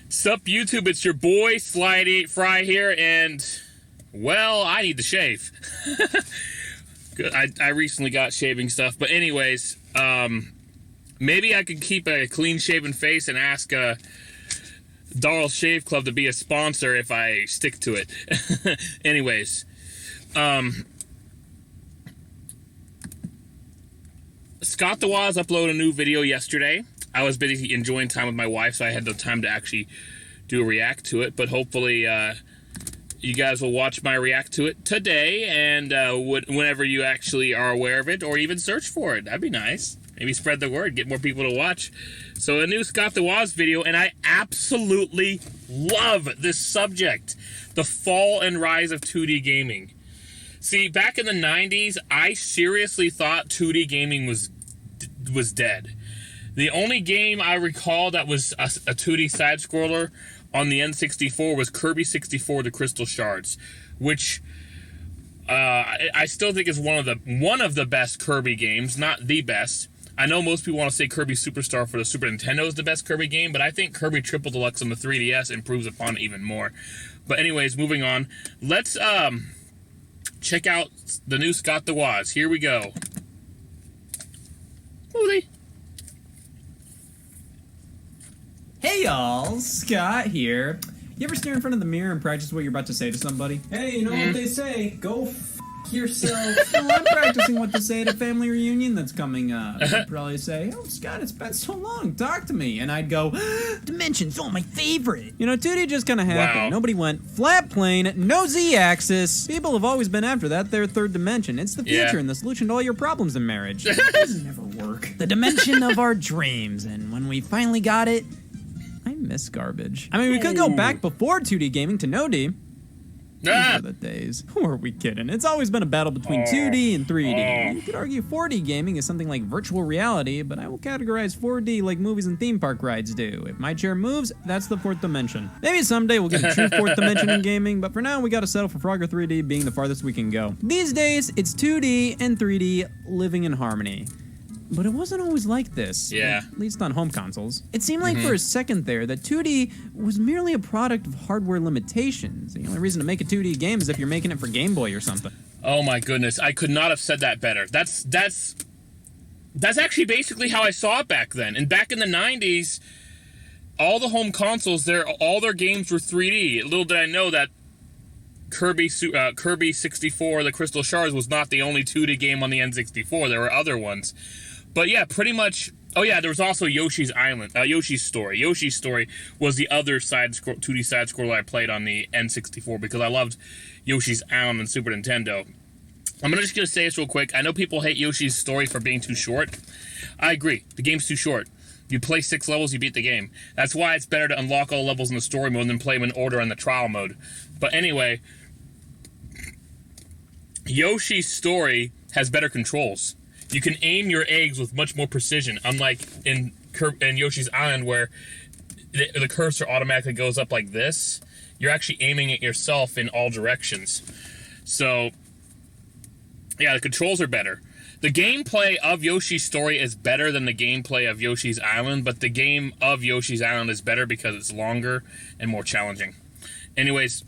Sup YouTube, it's your boy Slidey Fry here, and well, I need to shave. I recently got shaving stuff, but anyways, maybe I could keep a clean shaven face and ask Darl Shave Club to be a sponsor if I stick to it. Anyways, Scott the Waz uploaded a new video yesterday. I was busy enjoying time with my wife, so I had no time to actually do a react to it. But hopefully, you guys will watch my react to it today, and whenever you actually are aware of it, or even search for it. That'd be nice. Maybe spread the word, get more people to watch. So a new Scott the Waz video, and I absolutely love this subject: the fall and rise of 2D gaming. See, back in the 90s, I seriously thought 2D gaming was dead. The only game I recall that was a 2D side-scroller on the N64 was Kirby 64: The Crystal Shards, which I still think is one of the best Kirby games, not the best. I know most people want to say Kirby Superstar for the Super Nintendo is the best Kirby game, but I think Kirby Triple Deluxe on the 3DS improves upon it even more. But anyways, moving on. Let's check out the new Scott the Waz. Here we go. Holy. Hey y'all, Scott here. You ever stare in front of the mirror and practice what you're about to say to somebody? Hey, you know what they say? Go yourself. Well, I'm practicing what to say at a family reunion that's coming up. You'd probably say, oh, Scott, it's been so long, talk to me. And I'd go, Dimensions, oh, my favorite. You know, 2D just kind of happened. Wow. Nobody went flat plane, no Z-axis. People have always been after that, their third dimension. It's the future and the solution to all your problems in marriage. It doesn't ever work. The dimension of our dreams. And when we finally got it, I miss garbage. I mean, we could go back before 2D gaming to no D. These are the days. Who are we kidding? It's always been a battle between 2D and 3D. You could argue 4D gaming is something like virtual reality, but I will categorize 4D like movies and theme park rides do. If my chair moves, that's the fourth dimension. Maybe someday we'll get a true fourth dimension in gaming, but for now we gotta settle for Frogger 3D being the farthest we can go. These days, it's 2D and 3D living in harmony. But it wasn't always like this. Yeah. At least on home consoles. It seemed like for a second there that 2D was merely a product of hardware limitations. The only reason to make a 2D game is if you're making it for Game Boy or something. Oh my goodness, I could not have said that better. That's actually basically how I saw it back then. And back in the 90s, all the home consoles, all their games were 3D. Little did I know that Kirby 64: The Crystal Shards was not the only 2D game on the N64. There were other ones. But yeah, pretty much. Oh yeah, there was also Yoshi's Island, Yoshi's Story. Yoshi's Story was the other 2D side scroller I played on the N64 because I loved Yoshi's Island and Super Nintendo. I'm just gonna say this real quick. I know people hate Yoshi's Story for being too short. I agree. The game's too short. You play 6 levels, you beat the game. That's why it's better to unlock all levels in the story mode than play them in order in the trial mode. But anyway, Yoshi's Story has better controls. You can aim your eggs with much more precision, unlike in Yoshi's Island where the cursor automatically goes up like this. You're actually aiming it yourself in all directions. So, yeah, the controls are better. The gameplay of Yoshi's Story is better than the gameplay of Yoshi's Island, but the game of Yoshi's Island is better because it's longer and more challenging. Anyways,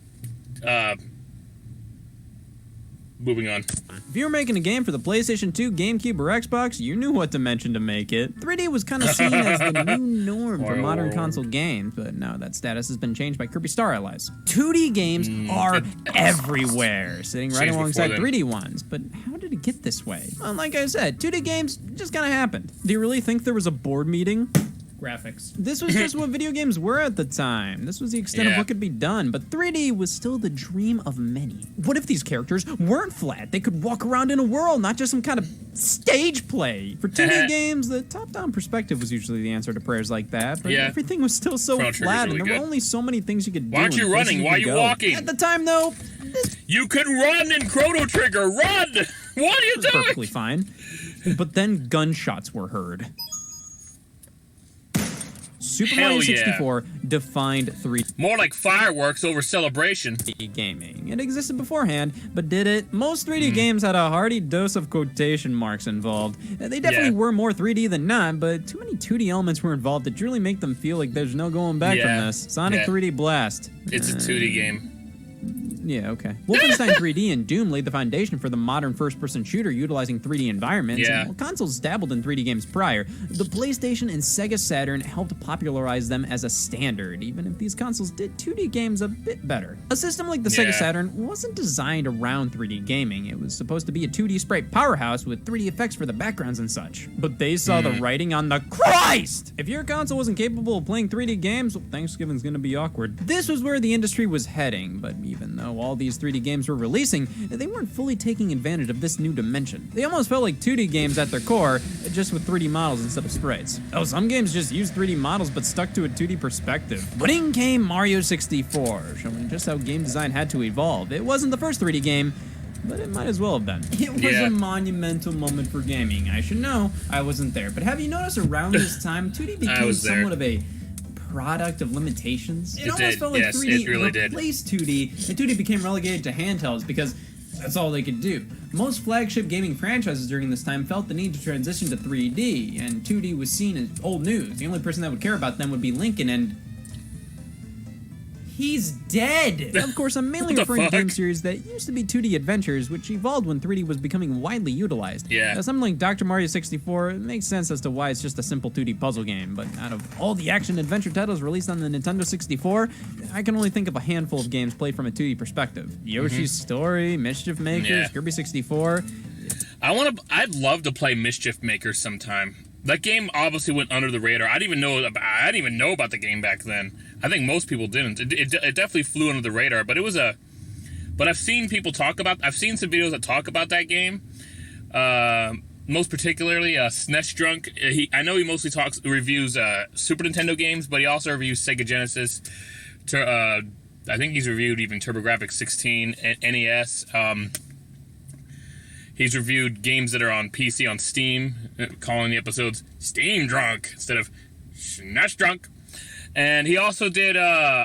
moving on. If you were making a game for the PlayStation 2, GameCube, or Xbox, you knew what dimension to make it. 3D was kind of seen as the new norm for modern console games, but now that status has been changed by Kirby Star Allies. 2D games are everywhere, sitting right alongside 3D ones. But how did it get this way? Well, like I said, 2D games just kind of happened. Do you really think there was a board meeting? Graphics. This was just what video games were at the time. This was the extent of what could be done, but 3D was still the dream of many. What if these characters weren't flat? They could walk around in a world, not just some kind of stage play. For 2D games, the top-down perspective was usually the answer to prayers like that, but everything was still so flat, and there were only so many things you could do. Why aren't you running? Why are you walking? At the time, though, you can run in Chrono Trigger! Run! What are you doing? Perfectly fine. But then gunshots were heard. Super Hell Mario yeah. 64 defined 3D More like fireworks over celebration. gaming. It existed beforehand, but did it? Most 3D games had a hearty dose of quotation marks involved. They definitely were more 3D than not, but too many 2D elements were involved to truly make them feel like there's no going back from this. Sonic 3D Blast. It's a 2D game. Yeah, okay. Wolfenstein 3D and Doom laid the foundation for the modern first-person shooter utilizing 3D environments. Yeah. And while consoles dabbled in 3D games prior, the PlayStation and Sega Saturn helped popularize them as a standard, even if these consoles did 2D games a bit better. A system like the Sega Saturn wasn't designed around 3D gaming. It was supposed to be a 2D sprite powerhouse with 3D effects for the backgrounds and such. But they saw the writing on the Christ! If your console wasn't capable of playing 3D games, well, Thanksgiving's gonna be awkward. This was where the industry was heading, but even though all these 3D games were releasing, they weren't fully taking advantage of this new dimension. They almost felt like 2D games at their core, just with 3D models instead of sprites. Oh, some games just used 3D models but stuck to a 2D perspective. But in came Mario 64, showing just how game design had to evolve. It wasn't the first 3D game, but it might as well have been. It was a monumental moment for gaming. I should know, I wasn't there. But have you noticed around this time, 2D became somewhat of a product of limitations? It almost felt like 3D replaced 2D, and 2D became relegated to handhelds because that's all they could do. Most flagship gaming franchises during this time felt the need to transition to 3D, and 2D was seen as old news. The only person that would care about them would be Lincoln, and he's dead! Of course, I'm mainly referring to game series that used to be 2D adventures, which evolved when 3D was becoming widely utilized. Now, something like Dr. Mario 64 makes sense as to why it's just a simple 2D puzzle game, but out of all the action-adventure titles released on the Nintendo 64, I can only think of a handful of games played from a 2D perspective. Yoshi's Story, Mischief Makers, Kirby 64. I'd love to play Mischief Makers sometime. That game obviously went under the radar. I didn't even know about the game back then. I think most people didn't. It definitely flew under the radar, but but I've seen people I've seen some videos that talk about that game. Most particularly, SNES Drunk. I know he mostly reviews Super Nintendo games, but he also reviews Sega Genesis. I think he's reviewed even TurboGrafx 16, NES. He's reviewed games that are on PC on Steam, calling the episodes Steam Drunk instead of SNES Drunk. And he also did,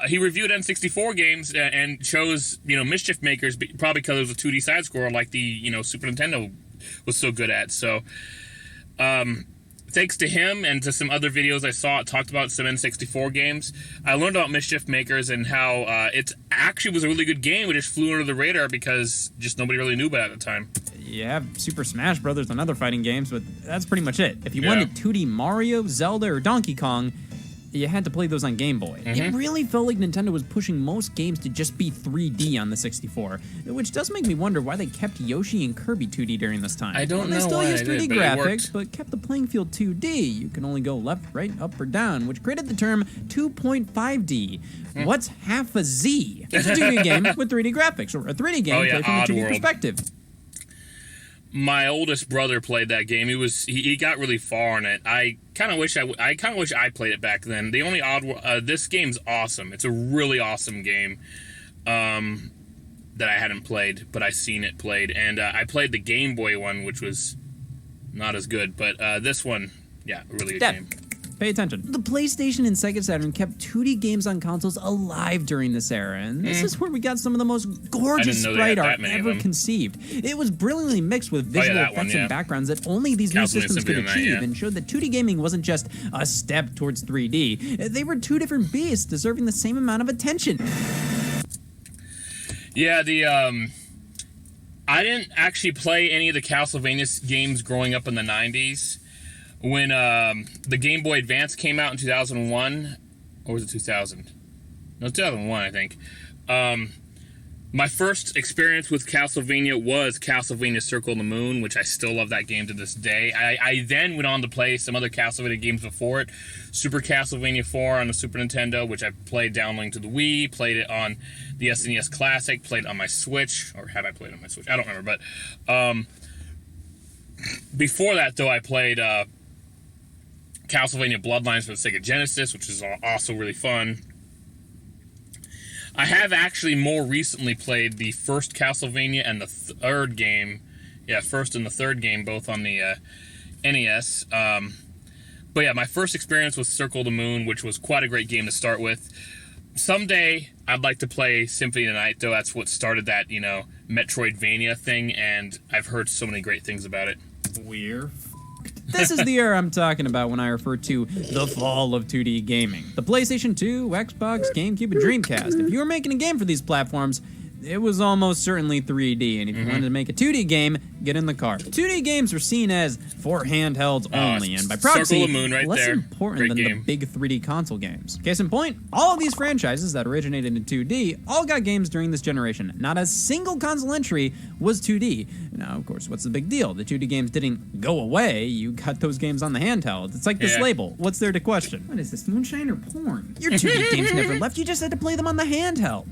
he reviewed N64 games and chose, Mischief Makers, probably because it was a 2D side-scroller like the, Super Nintendo was so good at. So, thanks to him and to some other videos I saw, it talked about some N64 games. I learned about Mischief Makers and how it actually was a really good game. It just flew under the radar because just nobody really knew about it at the time. You have Super Smash Brothers and other fighting games, but that's pretty much it. If you wanted 2D Mario, Zelda, or Donkey Kong, you had to play those on Game Boy. It really felt like Nintendo was pushing most games to just be 3D on the 64, which does make me wonder why they kept Yoshi and Kirby 2D during this time. I don't know. They still why used 3D did, graphics, but kept the playing field 2D. You can only go left, right, up, or down, which created the term 2.5D. What's half a Z? It's a 2D game with 3D graphics, or a 3D game played from a 2D perspective. My oldest brother played that game. He got really far in it. I kind of wish I played it back then. The only this game's awesome. It's a really awesome game that I hadn't played, but I seen it played, and I played the Game Boy one, which was not as good. But this one, a really good game. Pay attention. The PlayStation and Sega Saturn kept 2D games on consoles alive during this era, and this is where we got some of the most gorgeous sprite art ever conceived. It was brilliantly mixed with visual effects and backgrounds that only these new systems could achieve, and showed that 2D gaming wasn't just a step towards 3D. They were two different beasts deserving the same amount of attention. Yeah, I didn't actually play any of the Castlevania games growing up in the 90s. When the Game Boy Advance came out in 2001, or was it 2000? No, 2001, I think. My first experience with Castlevania was Castlevania Circle of the Moon, which I still love that game to this day. I then went on to play some other Castlevania games before it. Super Castlevania 4 on the Super Nintendo, which I played downloading to the Wii, played it on the SNES Classic, played it on my Switch, or have I played it on my Switch? I don't remember, but before that, though, I played Castlevania Bloodlines for the Sega Genesis, which is also really fun. I have actually more recently played the first Castlevania and the third game. Yeah, first and the third game, both on the NES. But yeah, my first experience was Circle the Moon, which was quite a great game to start with. Someday, I'd like to play Symphony of the Night, though. That's what started that, Metroidvania thing, and I've heard so many great things about it. We're This is the era I'm talking about when I refer to the fall of 2D gaming. The PlayStation 2, Xbox, GameCube, and Dreamcast. If you were making a game for these platforms, it was almost certainly 3D, and if you wanted to make a 2D game, get in the car. 2D games were seen as for handhelds only, and by proxy, Circle the Moon right less there. important Great than game. the big 3D console games. Case in point, all of these franchises that originated in 2D all got games during this generation. Not a single console entry was 2D. Now, of course, what's the big deal? The 2D games didn't go away. You got those games on the handheld. It's like this label. What's there to question? What is this, moonshine or porn? Your 2D games never left. You just had to play them on the handheld.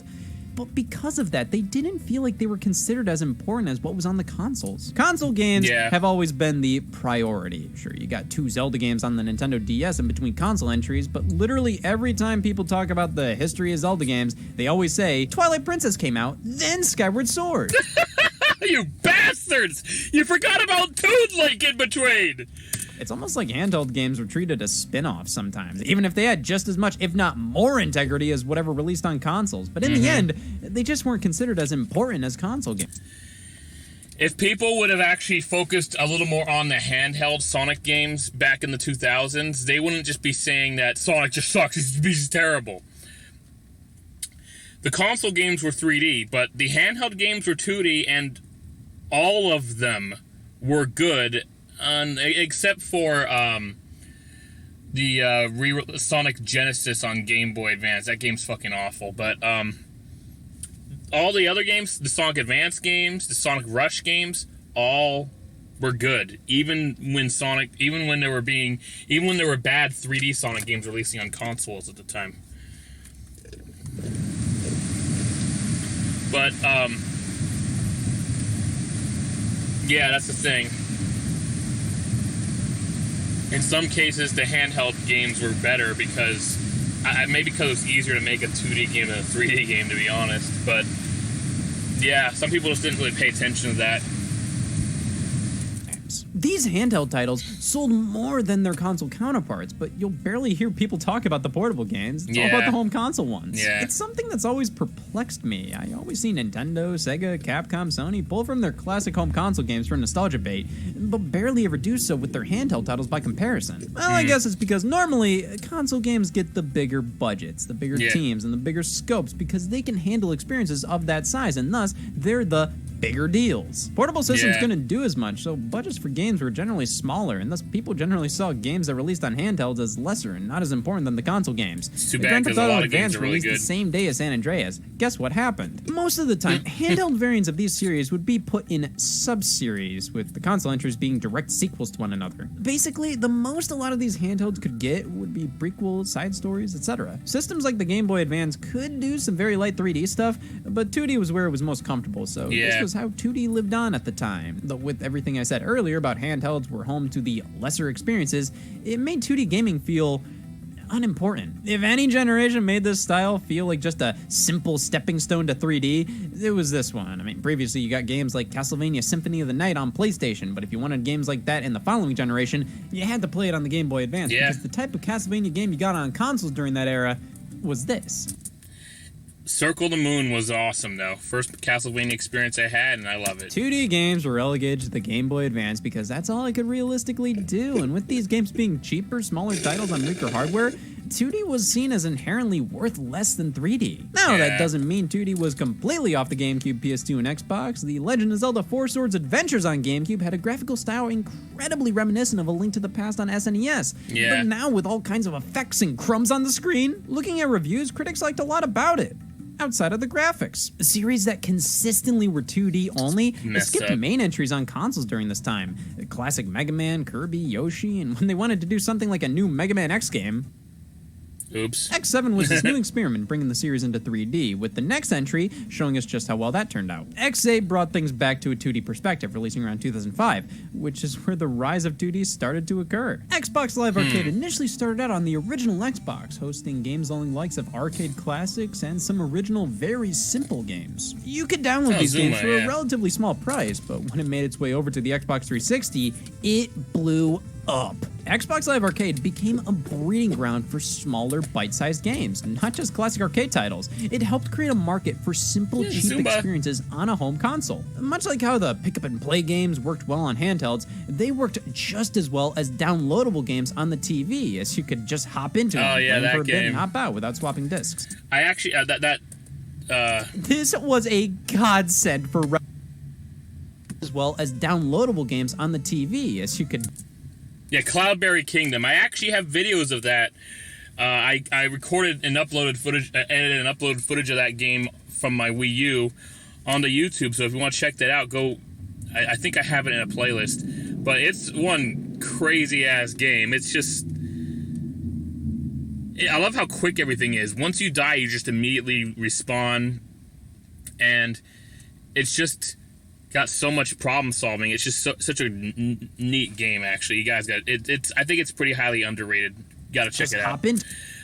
But because of that, they didn't feel like they were considered as important as what was on the consoles. Console games have always been the priority. Sure, you got 2 Zelda games on the Nintendo DS in between console entries, but literally every time people talk about the history of Zelda games, they always say, Twilight Princess came out, then Skyward Sword. You bastards! You forgot about Toon Link in between! It's almost like handheld games were treated as spin-offs sometimes, even if they had just as much, if not more integrity as whatever released on consoles. But in the end, they just weren't considered as important as console games. If people would have actually focused a little more on the handheld Sonic games back in the 2000s, they wouldn't just be saying that Sonic just sucks, he's terrible. The console games were 3D, but the handheld games were 2D, and all of them were good, except for the Sonic Genesis on Game Boy Advance. That game's fucking awful. But all the other games, the Sonic Advance games, the Sonic Rush games, all were good. Even when there were bad 3D Sonic games releasing on consoles at the time. But yeah, that's the thing. In some cases, the handheld games were better because, maybe because it was easier to make a 2D game than a 3D game, to be honest. But yeah, some people just didn't really pay attention to that. These handheld titles sold more than their console counterparts, but you'll barely hear people talk about the portable games. It's all about the home console ones. Yeah. It's something that's always perplexed me. I always see Nintendo, Sega, Capcom, Sony pull from their classic home console games for nostalgia bait, but barely ever do so with their handheld titles by comparison. Well, I guess it's because normally console games get the bigger budgets, the bigger teams, and the bigger scopes because they can handle experiences of that size, and thus they're the bigger deals. Portable systems couldn't do as much, so budgets for games were generally smaller, and thus people generally saw games that released on handhelds as lesser and not as important than the console games. It's too bad because a lot of games are really released good. the same day as San Andreas. Guess what happened? Most of the time, handheld variants of these series would be put in sub-series, with the console entries being direct sequels to one another. Basically, the most a lot of these handhelds could get would be prequels, side stories, etc. Systems like the Game Boy Advance could do some very light 3D stuff, but 2D was where it was most comfortable, so this was how 2D lived on at the time. Though with everything I said earlier about handhelds were home to the lesser experiences, it made 2D gaming feel unimportant. If any generation made this style feel like just a simple stepping stone to 3D, it was this one. I mean, previously you got games like Castlevania Symphony of the Night on PlayStation, but if you wanted games like that in the following generation, you had to play it on the Game Boy Advance, because the type of Castlevania game you got on consoles during that era was this. Circle the Moon was awesome, though. First Castlevania experience I had, and I love it. 2D games were relegated to the Game Boy Advance because that's all I could realistically do, and with these games being cheaper, smaller titles on weaker hardware, 2D was seen as inherently worth less than 3D. Now, that doesn't mean 2D was completely off the GameCube, PS2, and Xbox. The Legend of Zelda 4 Swords Adventures on GameCube had a graphical style incredibly reminiscent of A Link to the Past on SNES. But now, with all kinds of effects and crumbs on the screen, looking at reviews, critics liked a lot about it. Outside of the graphics. A series that consistently were 2D only skipped main entries on consoles during this time. Classic Mega Man, Kirby, Yoshi, and when they wanted to do something like a new Mega Man X game, Oops. X7 was this new experiment bringing the series into 3D, with the next entry showing us just how well that turned out. X8 brought things back to a 2D perspective, releasing around 2005, which is where the rise of 2D started to occur. Xbox Live Arcade initially started out on the original Xbox, hosting games along the likes of arcade classics and some original, very simple games. You could download these games for a relatively small price, but when it made its way over to the Xbox 360, it blew up. Xbox Live Arcade became a breeding ground for smaller, bite-sized games, not just classic arcade titles. It helped create a market for simple, cheap Zumba. experiences on a home console. Much like how the pick-up-and-play games worked well on handhelds, they worked just as well as downloadable games on the TV, as you could just hop into them, play that for a bit, game. and hop out without swapping discs. I actually This was a godsend for as well as downloadable games on the TV, as you could. Yeah, Cloudberry Kingdom. I actually have videos of that. I recorded and uploaded footage, edited and uploaded footage of that game from my Wii U onto YouTube. So if you want to check that out, go. I think I have it in a playlist. But it's one crazy ass game. It's just. I love how quick everything is. Once you die, you just immediately respawn, and it's just got so much problem solving. It's just such a neat game. Actually, you guys got it. I think it's pretty highly underrated. Got to check Just it out. hop in.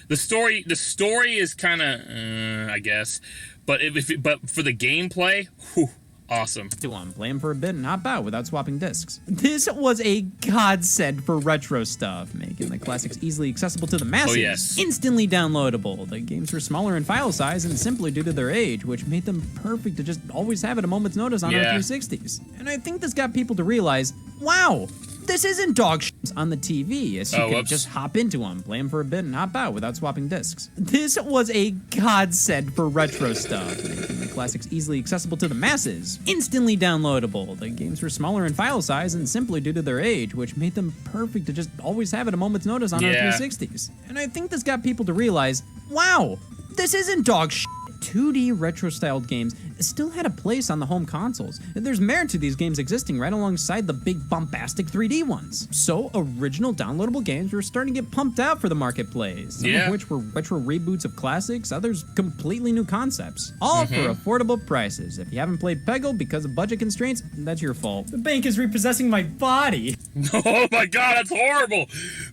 The story is kind of, I guess, but but for the gameplay, whew, awesome. To them, play them for a bit and hop out without swapping discs. This was a godsend for retro stuff, making the classics easily accessible to the masses. Oh, yes. Instantly downloadable. The games were smaller in file size and simpler due to their age, which made them perfect to just always have at a moment's notice on our Yeah. 360s. And I think this got people to realize, wow, this isn't dog shit on the TV, as you could whoops. just hop into them, play them for a bit, and hop out without swapping discs. This was a godsend for retro stuff, making the classics easily accessible to the masses. Instantly downloadable. The games were smaller in file size and simpler due to their age, which made them perfect to just always have at a moment's notice on our Yeah. 360s. And I think this got people to realize, wow, this isn't dog shit. 2D retro-styled games still had a place on the home consoles. There's merit to these games existing right alongside the big bombastic 3D ones. So original downloadable games were starting to get pumped out for the marketplace, some Yeah. of which were retro reboots of classics, others completely new concepts. All for affordable prices. If you haven't played Peggle because of budget constraints, that's your fault. The bank is repossessing my body. Oh my god, that's horrible.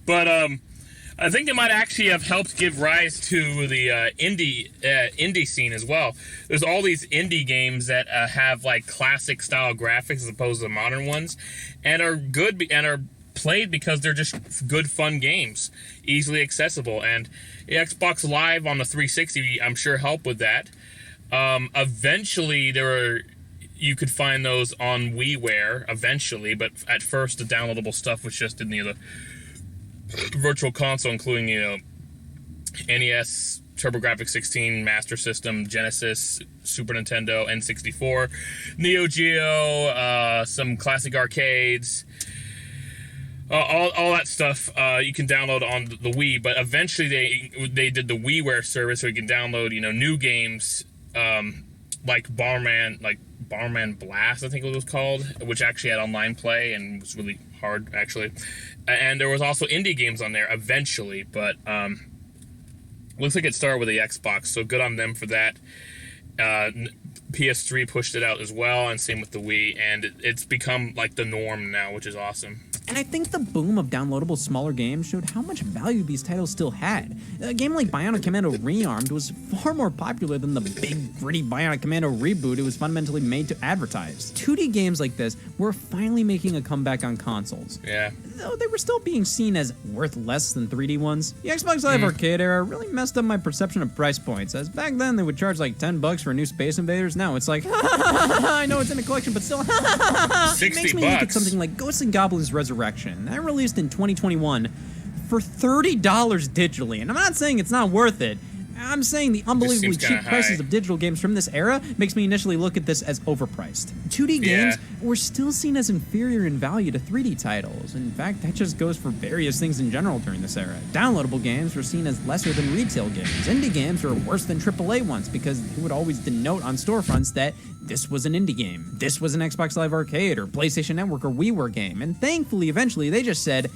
But I think it might actually have helped give rise to the indie scene as well. There's all these indie games that have like classic style graphics as opposed to modern ones, and are good and are played because they're just good, fun games, easily accessible. And the Xbox Live on the 360, I'm sure, helped with that. Eventually, you could find those on WiiWare eventually, but at first the downloadable stuff was just in the Virtual Console, including NES, TurboGrafx 16, Master System, Genesis, Super Nintendo, N64, Neo Geo, some classic arcades, all that stuff you can download on the Wii. But eventually they did the WiiWare service, so you can download new games like Bomberman Blast, I think it was called, which actually had online play and was really hard, actually. And there was also indie games on there eventually, but looks like it started with the Xbox, so good on them for that. PS3 pushed it out as well, and same with the Wii, and it's become like the norm now, which is awesome. And I think the boom of downloadable smaller games showed how much value these titles still had. A game like Bionic Commando Rearmed was far more popular than the big, gritty Bionic Commando reboot it was fundamentally made to advertise. 2D games like this were finally making a comeback on consoles. Yeah. Though they were still being seen as worth less than 3D ones. The Xbox Live Arcade era really messed up my perception of price points, as back then they would charge like $10 for a new Space Invaders. Now it's like, I know it's in a collection, but still, it makes me look at something like Ghosts and Goblins Resurrection. That released in 2021 for $30 digitally. And I'm not saying it's not worth it. I'm saying the unbelievably cheap prices of digital games from this era makes me initially look at this as overpriced. 2D games were still seen as inferior in value to 3D titles. In fact, that just goes for various things in general during this era. Downloadable games were seen as lesser than retail games. Indie games were worse than AAA ones because they would always denote on storefronts that this was an indie game, this was an Xbox Live Arcade or PlayStation Network or WiiWare game. And thankfully, eventually, they just said,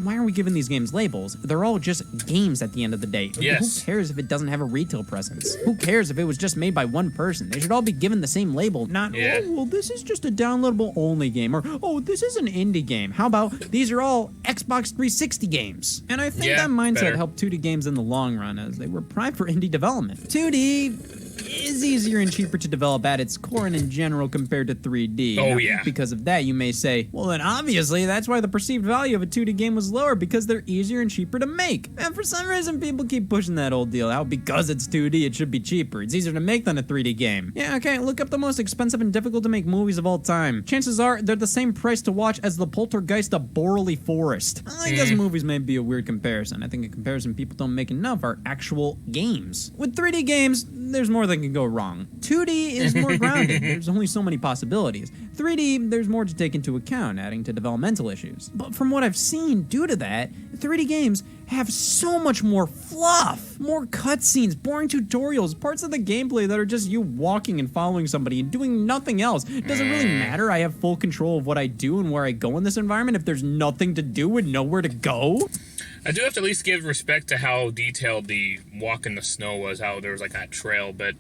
why are we giving these games labels? They're all just games at the end of the day. Yes. Who cares if it doesn't have a retail presence? Who cares if it was just made by one person? They should all be given the same label, not, oh, well, this is just a downloadable only game, or, oh, this is an indie game. How about, these are all Xbox 360 games? And I think that mindset helped 2D games in the long run, as they were primed for indie development. 2D is easier and cheaper to develop at its core and in general compared to 3D. Oh, Now, yeah. Because of that, you may say, well then obviously that's why the perceived value of a 2D game was lower, because they're easier and cheaper to make. And for some reason people keep pushing that old deal out. Because it's 2D, it should be cheaper. It's easier to make than a 3D game. Yeah, okay, look up the most expensive and difficult to make movies of all time. Chances are they're the same price to watch as the Poltergeist of Borley Forest. I guess movies may be a weird comparison. I think a comparison people don't make enough are actual games. With 3D games, there's more that can go wrong. 2D is more grounded. There's only so many possibilities. 3D, there's more to take into account, adding to developmental issues. But from what I've seen, due to that, 3D games have so much more fluff, more cutscenes, boring tutorials, parts of the gameplay that are just you walking and following somebody and doing nothing else. Does it really matter? I have full control of what I do and where I go in this environment if there's nothing to do and nowhere to go? I do have to at least give respect to how detailed the walk in the snow was, how there was like that trail, but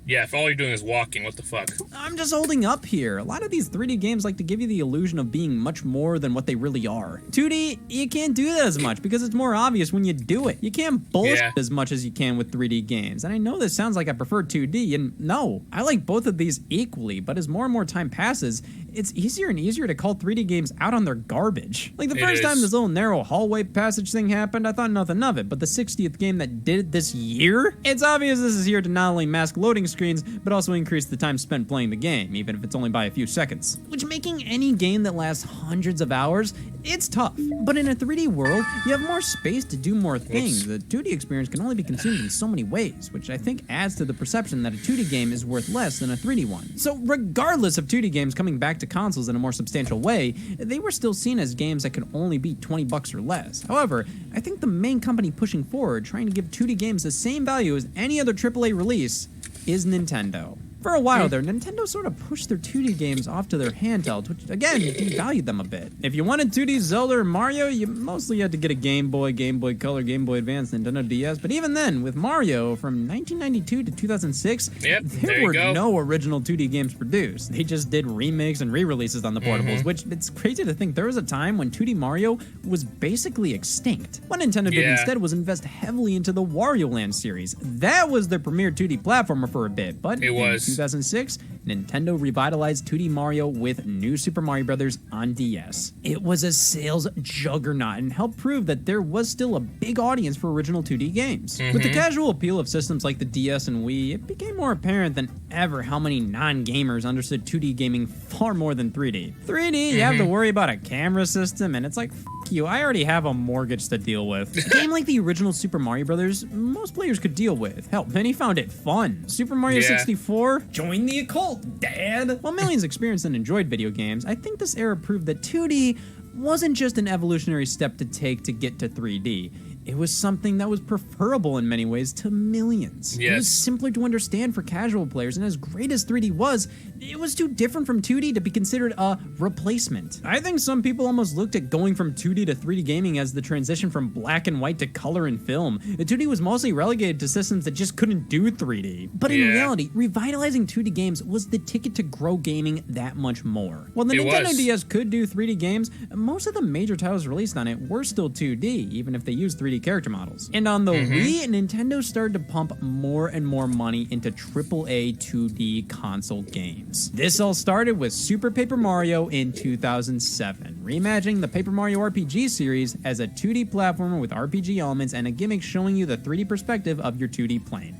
yeah, if all you're doing is walking, what the fuck? I'm just holding up here. A lot of these 3D games like to give you the illusion of being much more than what they really are. 2D, you can't do that as much because it's more obvious when you do it. You can't bullshit as much as you can with 3D games. And I know this sounds like I prefer 2D, and no, I like both of these equally, but as more and more time passes, it's easier and easier to call 3D games out on their garbage. Like the first time this little narrow hallway passage thing happened, I thought nothing of it, but the 60th game that did it this year? It's obvious this is here to not only mask loading screens, but also increase the time spent playing the game, even if it's only by a few seconds. Which making any game that lasts hundreds of hours, it's tough. But in a 3D world, you have more space to do more things. The 2D experience can only be consumed in so many ways, which I think adds to the perception that a 2D game is worth less than a 3D one. So regardless of 2D games coming back to consoles in a more substantial way, they were still seen as games that could only be $20 or less. However, I think the main company pushing forward, trying to give 2D games the same value as any other AAA release, is Nintendo. For a while there, Nintendo sort of pushed their 2D games off to their handhelds, which again, devalued them a bit. If you wanted 2D Zelda or Mario, you mostly had to get a Game Boy, Game Boy Color, Game Boy Advance, Nintendo DS, but even then, with Mario, from 1992 to 2006, there were no original 2D games produced. They just did remakes and re-releases on the portables, which it's crazy to think there was a time when 2D Mario was basically extinct. What Nintendo did instead was invest heavily into the Wario Land series. That was their premier 2D platformer for a bit, but it was. 2006, Nintendo revitalized 2D Mario with New Super Mario Bros. On DS. It was a sales juggernaut and helped prove that there was still a big audience for original 2D games. With the casual appeal of systems like the DS and Wii, it became more apparent than ever how many non-gamers understood 2D gaming far more than 3D. 3D, you have to worry about a camera system, and it's like, you, I already have a mortgage to deal with. A game like the original Super Mario Bros., most players could deal with. Hell, many found it fun. Super Mario 64? Join the occult, Dad! While millions experienced and enjoyed video games, I think this era proved that 2D wasn't just an evolutionary step to take to get to 3D. It was something that was preferable in many ways to millions. It was simpler to understand for casual players, and as great as 3D was, it was too different from 2D to be considered a replacement. I think some people almost looked at going from 2D to 3D gaming as the transition from black and white to color and film. The 2D was mostly relegated to systems that just couldn't do 3D. But in reality, revitalizing 2D games was the ticket to grow gaming that much more. While the Nintendo DS could do 3D games, most of the major titles released on it were still 2D, even if they used 3D character models. And on the Wii, Nintendo started to pump more and more money into AAA 2D console games. This all started with Super Paper Mario in 2007, reimagining the Paper Mario RPG series as a 2D platformer with RPG elements and a gimmick showing you the 3D perspective of your 2D plane.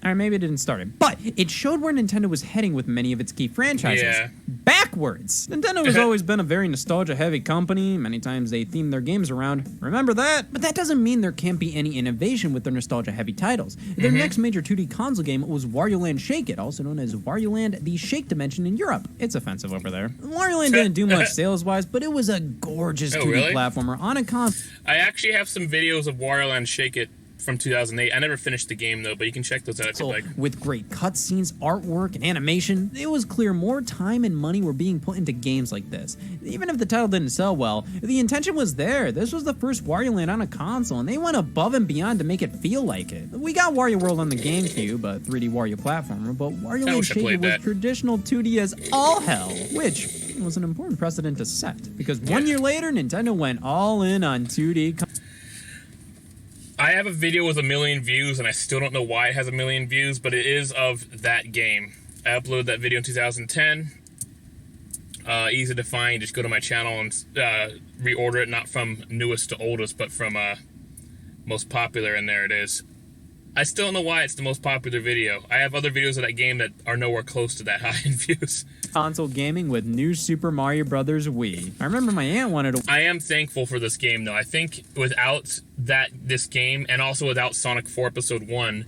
Or maybe it didn't start it, but it showed where Nintendo was heading with many of its key franchises. Backwards! Nintendo has always been a very nostalgia-heavy company. Many times they theme their games around, remember that? But that doesn't mean there can't be any innovation with their nostalgia-heavy titles. Their next major 2D console game was Wario Land Shake It, also known as Wario Land The Shake Dimension in Europe. It's offensive over there. Wario Land didn't do much sales-wise, but it was a gorgeous 2D platformer on a console. I actually have some videos of Wario Land Shake It from 2008. I never finished the game though, but you can check those out if you like. With great cutscenes, artwork, and animation, it was clear more time and money were being put into games like this. Even if the title didn't sell well, the intention was there. This was the first Wario Land on a console, and they went above and beyond to make it feel like it. We got Wario World on the GameCube, a 3D Wario platformer, but Wario Land Shake It was traditional 2D as all hell, which was an important precedent to set, because 1 year later, Nintendo went all in on 2D. I have a video with 1 million views, and I still don't know why it has 1 million views, but it is of that game. I uploaded that video in 2010. Easy to find. Just go to my channel and reorder it, not from newest to oldest, but from most popular, and there it is. I still don't know why it's the most popular video. I have other videos of that game that are nowhere close to that high in views. Console gaming with New Super Mario Bros. Wii. I remember my aunt wanted to... I am thankful for this game, though. I think without this game, and also without Sonic 4 Episode 1,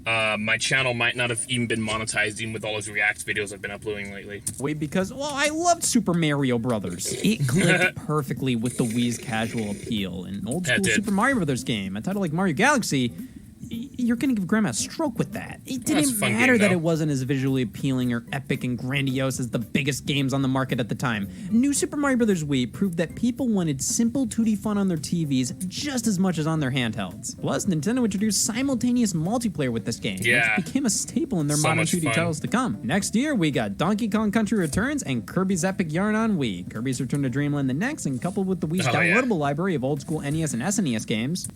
my channel might not have even been monetized, even with all those React videos I've been uploading lately. Wait, because, well, I loved Super Mario Brothers. It clicked perfectly with the Wii's casual appeal. An old-school Super Mario Brothers game, a title like Mario Galaxy, you're gonna give Grandma a stroke with that. It didn't matter that it wasn't as visually appealing or epic and grandiose as the biggest games on the market at the time. New Super Mario Bros. Wii proved that people wanted simple 2D fun on their TVs just as much as on their handhelds. Plus, Nintendo introduced simultaneous multiplayer with this game, which became a staple in their modern 2D titles to come. Next year, we got Donkey Kong Country Returns and Kirby's Epic Yarn on Wii. Kirby's Return to Dreamland the next, and coupled with the Wii's downloadable library of old-school NES and SNES games.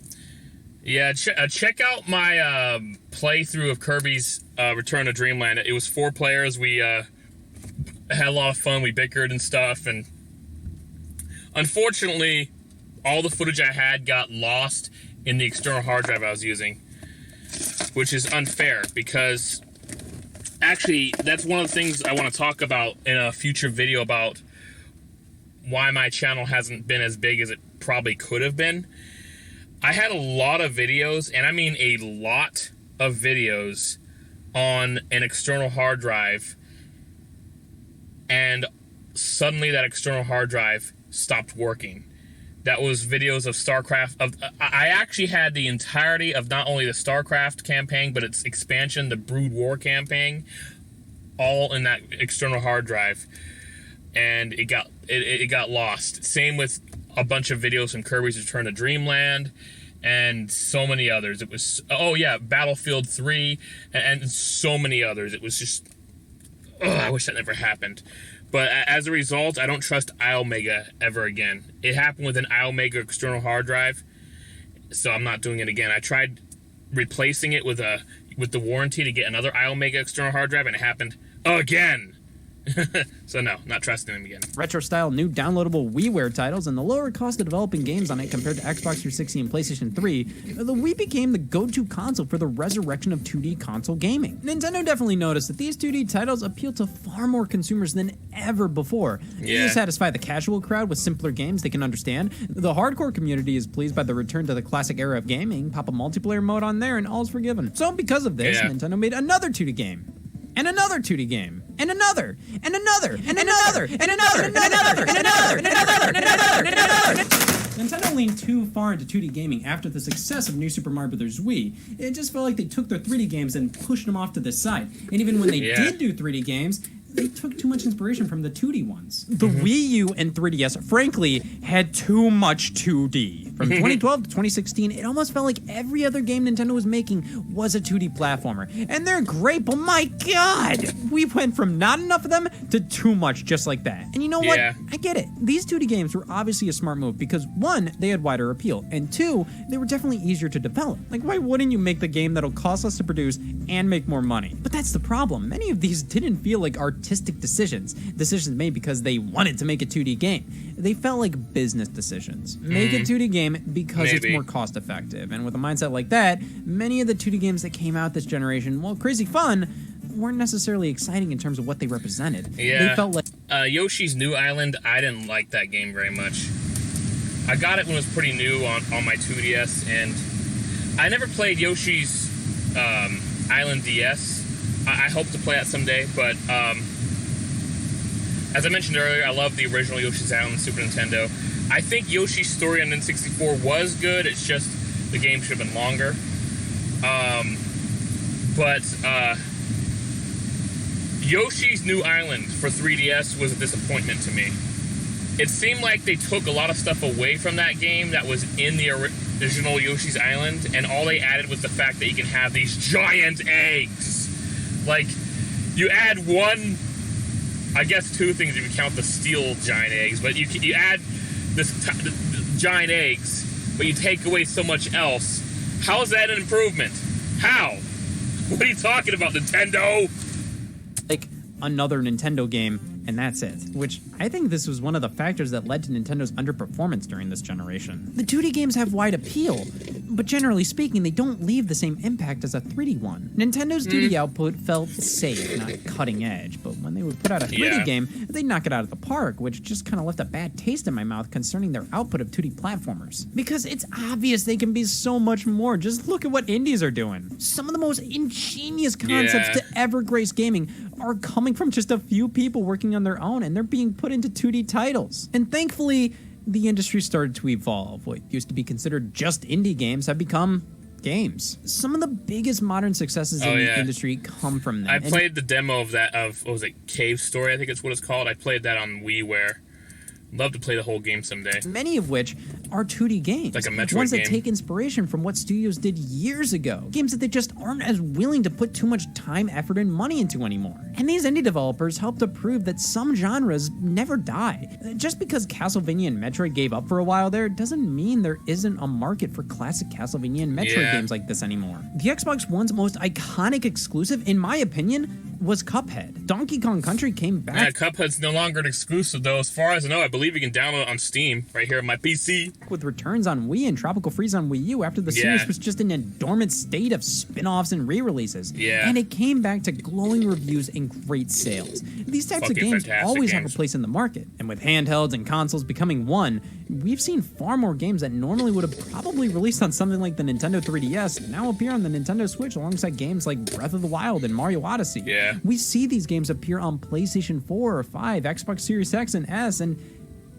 Yeah, check out my playthrough of Kirby's Return to Dreamland. It was 4 players. We had a lot of fun. We bickered and stuff. And unfortunately, all the footage I had got lost in the external hard drive I was using, which is unfair because actually, that's one of the things I want to talk about in a future video about why my channel hasn't been as big as it probably could have been. I had a lot of videos, and I mean a lot of videos, on an external hard drive, and suddenly that external hard drive stopped working. That was videos of StarCraft. I actually had the entirety of not only the StarCraft campaign, but its expansion, the Brood War campaign, all in that external hard drive, and it got lost. Same with a bunch of videos from Kirby's Return to Dreamland and so many others. It was, oh yeah, Battlefield 3 and so many others. It was just, I wish that never happened. But as a result, I don't trust iOmega ever again. It happened with an iOmega external hard drive, so I'm not doing it again. I tried replacing it with the warranty to get another iOmega external hard drive, and it happened again. So no, not trusting them again. Retro-style new downloadable WiiWare titles and the lower cost of developing games on it compared to Xbox 360 and PlayStation 3, the Wii became the go-to console for the resurrection of 2D console gaming. Nintendo definitely noticed that these 2D titles appeal to far more consumers than ever before. They satisfy the casual crowd with simpler games they can understand. The hardcore community is pleased by the return to the classic era of gaming. Pop a multiplayer mode on there and all's forgiven. So because of this, Nintendo made another 2D game. And another 2D game. And another. And another. And another. And another. And another. And another. And another. And another. And another. Nintendo leaned too far into 2D gaming after the success of New Super Mario Bros. Wii. It just felt like they took their 3D games and pushed them off to the side. And even when they did do 3D games, they took too much inspiration from the 2D ones. The Wii U and 3DS, frankly, had too much 2D. From 2012 to 2016, it almost felt like every other game Nintendo was making was a 2D platformer. And they're great, but my God! We went from not enough of them to too much just like that. And you know what? I get it. These 2D games were obviously a smart move because, one, they had wider appeal, and two, they were definitely easier to develop. Like, why wouldn't you make the game that'll cost less to produce and make more money? But that's the problem. Many of these didn't feel like artistic decisions made because they wanted to make a 2D game. They felt like business decisions. Make a 2D game because it's more cost effective. And with a mindset like that, many of the 2D games that came out this generation, while crazy fun, weren't necessarily exciting in terms of what they represented. They felt like Yoshi's New Island, I didn't like that game very much. I got it when it was pretty new on my 2DS, and I never played Yoshi's Island DS. I hope to play that someday, but as I mentioned earlier, I love the original Yoshi's Island on Super Nintendo. I think Yoshi's Story on N64 was good, it's just the game should have been longer. But Yoshi's New Island for 3DS was a disappointment to me. It seemed like they took a lot of stuff away from that game that was in the original Yoshi's Island, and all they added was the fact that you can have these giant eggs. Like, you add one, I guess two things if you count the steel giant eggs, but you add this giant eggs, but you take away so much else, How is that an improvement? How? What are you talking about, Nintendo? Like another Nintendo game, and that's it. Which I think this was one of the factors that led to Nintendo's underperformance during this generation. The 2D games have wide appeal, but generally speaking, they don't leave the same impact as a 3D one. Nintendo's 2D output felt safe, not cutting edge, but when they would put out a 3D game, they'd knock it out of the park, which just kind of left a bad taste in my mouth concerning their output of 2D platformers. Because it's obvious they can be so much more. Just look at what indies are doing. Some of the most ingenious concepts to ever grace gaming are coming from just a few people working on their own, and they're being put into 2D titles. And thankfully, the industry started to evolve. What used to be considered just indie games have become games. Some of the biggest modern successes in the industry come from them. I played the demo of that, what was it, Cave Story, I think it's what it's called. I played that on WiiWare. Love to play the whole game someday. Many of which are 2D games. Like a Metroid ones that game. take inspiration from what studios did years ago. Games that they just aren't as willing to put too much time, effort, and money into anymore. And these indie developers help to prove that some genres never die. Just because Castlevania and Metroid gave up for a while there doesn't mean there isn't a market for classic Castlevania and Metroid games like this anymore. The Xbox One's most iconic exclusive, in my opinion, was Cuphead. Donkey Kong Country came back. Yeah, Cuphead's no longer an exclusive, though. As far as I know, I believe you can download it on Steam right here on my PC. With returns on Wii and Tropical Freeze on Wii U after the series was just in a dormant state of spin-offs and re-releases. Yeah. And it came back to glowing reviews and great sales. These types of games always have a place in the market. And with handhelds and consoles becoming one, we've seen far more games that normally would have probably released on something like the Nintendo 3DS now appear on the Nintendo Switch alongside games like Breath of the Wild and Mario Odyssey. Yeah. We see these games appear on PlayStation 4 or 5, Xbox Series X and S, and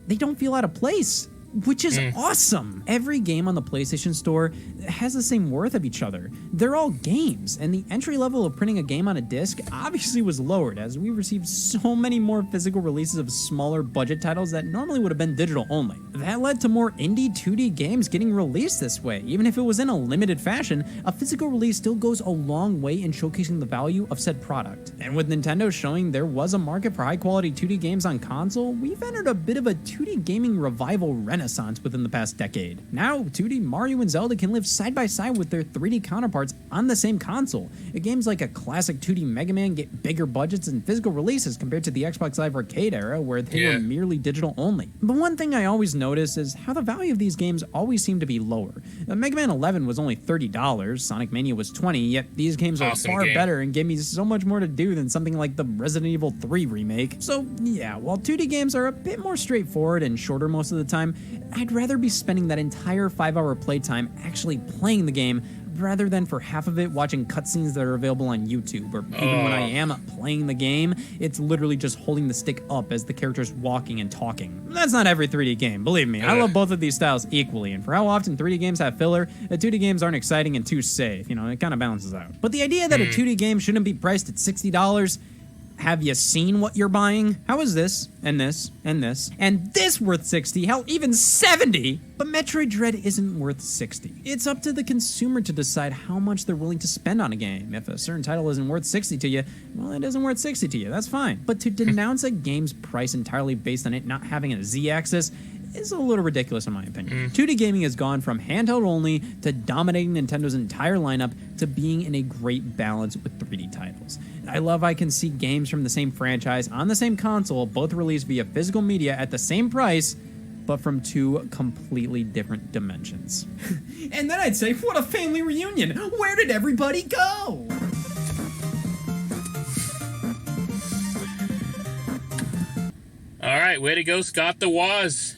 they don't feel out of place, which is awesome. Every game on the PlayStation Store has the same worth of each other. They're all games, and the entry level of printing a game on a disc obviously was lowered as we received so many more physical releases of smaller budget titles that normally would have been digital only. That led to more indie 2D games getting released this way. Even if it was in a limited fashion, a physical release still goes a long way in showcasing the value of said product. And with Nintendo showing there was a market for high quality 2D games on console, we've entered a bit of a 2D gaming revival renaissance within the past decade. Now, 2D Mario and Zelda can live side by side with their 3D counterparts on the same console. Games like a classic 2D Mega Man get bigger budgets and physical releases compared to the Xbox Live Arcade era where they were merely digital only. But one thing I always notice is how the value of these games always seem to be lower. Mega Man 11 was only $30, Sonic Mania was $20, yet these games are far better and give me so much more to do than something like the Resident Evil 3 remake. So yeah, while 2D games are a bit more straightforward and shorter most of the time, I'd rather be spending that entire 5-hour playtime actually playing the game rather than for half of it watching cutscenes that are available on YouTube, or even when I am playing the game, it's literally just holding the stick up as the character's walking and talking. That's not every 3D game, believe me. I love both of these styles equally, and for how often 3D games have filler, 2D games aren't exciting and too safe. You know, it kind of balances out. But the idea that a 2D game shouldn't be priced at $60, have you seen what you're buying? How is this, and this, and this, and this worth 60? Hell, even 70? But Metroid Dread isn't worth 60. It's up to the consumer to decide how much they're willing to spend on a game. If a certain title isn't worth 60 to you, well, it isn't worth 60 to you. That's fine. But to denounce a game's price entirely based on it not having a Z-axis is a little ridiculous in my opinion. 2D gaming has gone from handheld only to dominating Nintendo's entire lineup to being in a great balance with 3D titles. I love I can see games from the same franchise on the same console, both released via physical media at the same price, but from two completely different dimensions. And then I'd say, what a family reunion! Where did everybody go? All right, way to go, Scott the Woz.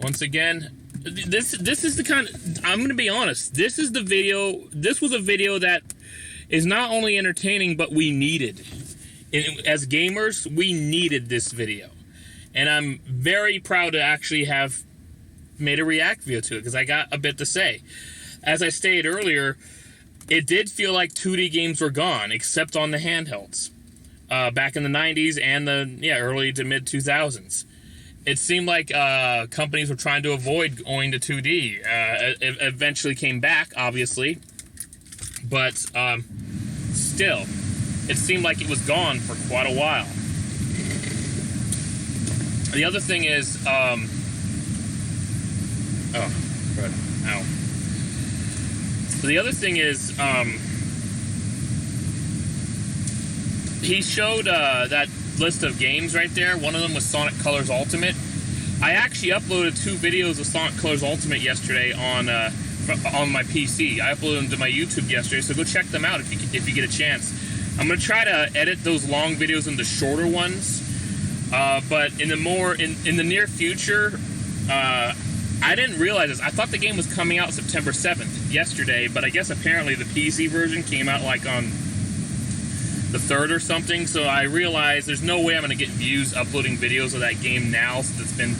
Once again, this is the kind of, I'm going to be honest, this was a video that is not only entertaining, but we needed. As gamers, we needed this video. And I'm very proud to actually have made a react video to it, because I got a bit to say. As I stated earlier, it did feel like 2D games were gone, except on the handhelds. Back in the 90s and the early to mid-2000s. It seemed like companies were trying to avoid going to 2D. It eventually came back, obviously. But still, it seemed like it was gone for quite a while. The other thing is... oh, good. Ow. The other thing is, he showed that list of games right there. One of them was Sonic Colors Ultimate. I actually uploaded 2 videos of Sonic Colors Ultimate yesterday on my PC. I uploaded them to my YouTube yesterday, so go check them out if you get a chance. I'm gonna try to edit those long videos into shorter ones, but in the near future, I didn't realize this. I thought the game was coming out September 7th yesterday, but I guess apparently the PC version came out like on the 3rd or something. So I realized there's no way I'm gonna get views uploading videos of that game now, since it's been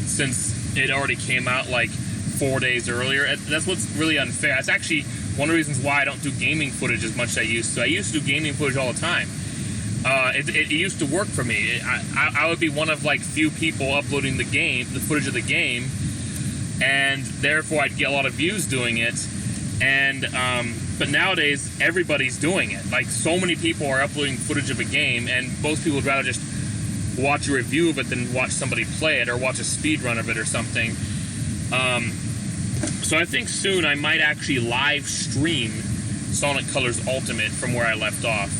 since it already came out like 4 days earlier. That's what's really unfair. That's actually one of the reasons why I don't do gaming footage as much as I used to. I used to do gaming footage all the time. It used to work for me. I would be one of like few people uploading the footage of the game, and therefore I'd get a lot of views doing it. And but nowadays everybody's doing it. Like, so many people are uploading footage of a game, and most people would rather just watch a review of it than watch somebody play it or watch a speed run of it or something. So I think soon I might actually live stream Sonic Colors Ultimate from where I left off.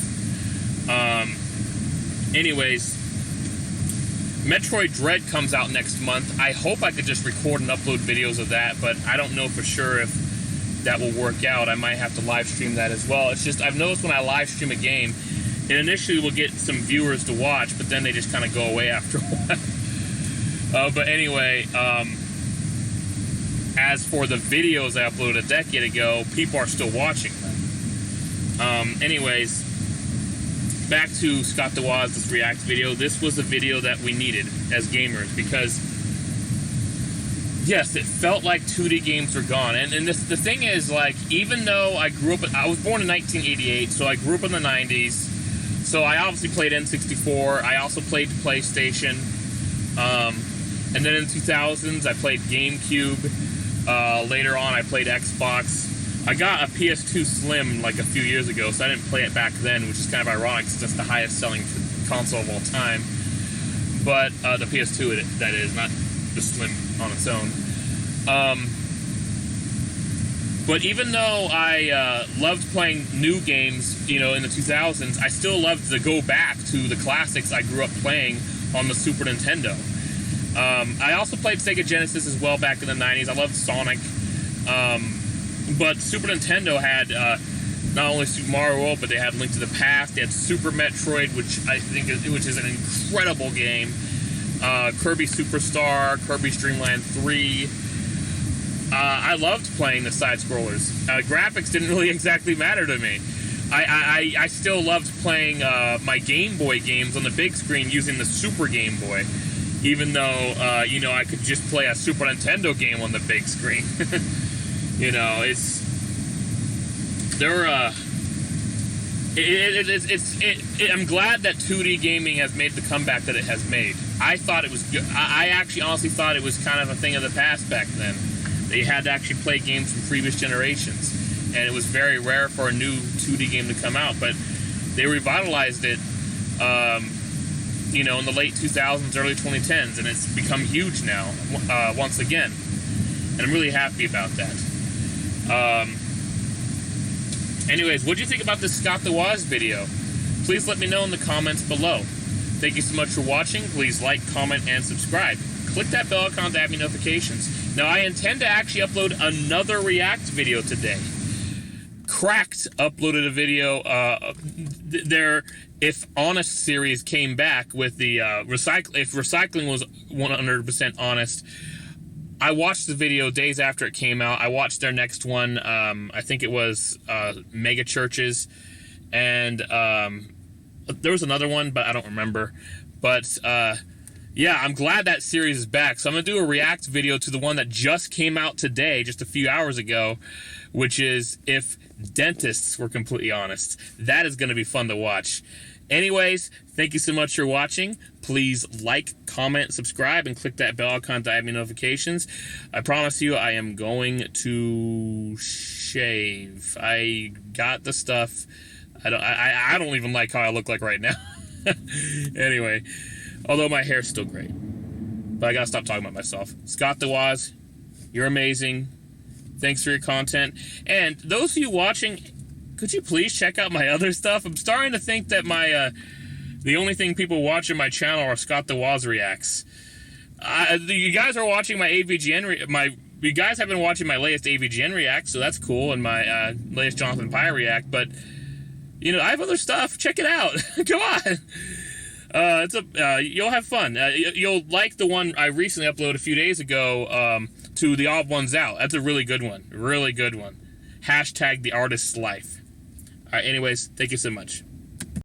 Anyways, Metroid Dread comes out next month. I hope I could just record and upload videos of that, but I don't know for sure if that will work out. I might have to live stream that as well. It's just, I've noticed when I live stream a game, it initially will get some viewers to watch, but then they just kind of go away after a while. But anyway, as for the videos I uploaded a decade ago, people are still watching them. Anyways, back to Scott DeWaz, this React video. This was a video that we needed as gamers, because yes, it felt like 2D games were gone. And the thing is, like, even though I was born in 1988, so I grew up in the 90s, so I obviously played N64, I also played PlayStation, and then in the 2000s I played GameCube, later on I played Xbox. I got a PS2 Slim like a few years ago, so I didn't play it back then, which is kind of ironic since it's the highest selling console of all time. But the PS2, that is, not the Slim on its own. But even though I loved playing new games, in the 2000s, I still loved to go back to the classics I grew up playing on the Super Nintendo. I also played Sega Genesis as well back in the 90s. I loved Sonic. But Super Nintendo had not only Super Mario World, but they had Link to the Past. They had Super Metroid, which is an incredible game. Kirby Superstar, Kirby's Dream Land 3. I loved playing the side-scrollers. Graphics didn't really exactly matter to me. I still loved playing my Game Boy games on the big screen using the Super Game Boy, even though, I could just play a Super Nintendo game on the big screen. I'm glad that 2D gaming has made the comeback that it has made. I thought it was good. I actually honestly thought it was kind of a thing of the past back then. They had to actually play games from previous generations, and it was very rare for a new 2D game to come out, but they revitalized it, in the late 2000s, early 2010s, and it's become huge now, once again, and I'm really happy about that. Anyways, what do you think about this Scott DeWaz video? Please let me know in the comments below. Thank you so much for watching. Please like, comment, and subscribe. Click that bell icon to have your notifications. Now, I intend to actually upload another React video today. Cracked uploaded a video. Their If Honest series came back with the if recycling was 100% honest. I watched the video days after it came out. I watched their next one. I think it was Mega Churches, and there was another one, but I don't remember. But yeah, I'm glad that series is back. So I'm going to do a React video to the one that just came out today, just a few hours ago, which is If Dentists Were Completely Honest. That is going to be fun to watch. Anyways, thank you so much for watching. Please like, comment, subscribe, and click that bell icon to have your notifications. I promise you I am going to shave. I got the stuff. I don't even like how I look like right now. Anyway, although my hair's still great. But I gotta stop talking about myself. Scott DeWaz, you're amazing. Thanks for your content. And those of you watching, could you please check out my other stuff? I'm starting to think that my the only thing people watch on my channel are Scott the Woz reacts. You guys are watching my AVGN. You guys have been watching my latest AVGN react, so that's cool, and my latest Jonathan Pye react. But you know, I have other stuff. Check it out. Come on. You'll have fun. You'll like the one I recently uploaded a few days ago to The Odd Ones Out. That's a really good one. Really good one. # the artist's life. All right, anyways, thank you so much.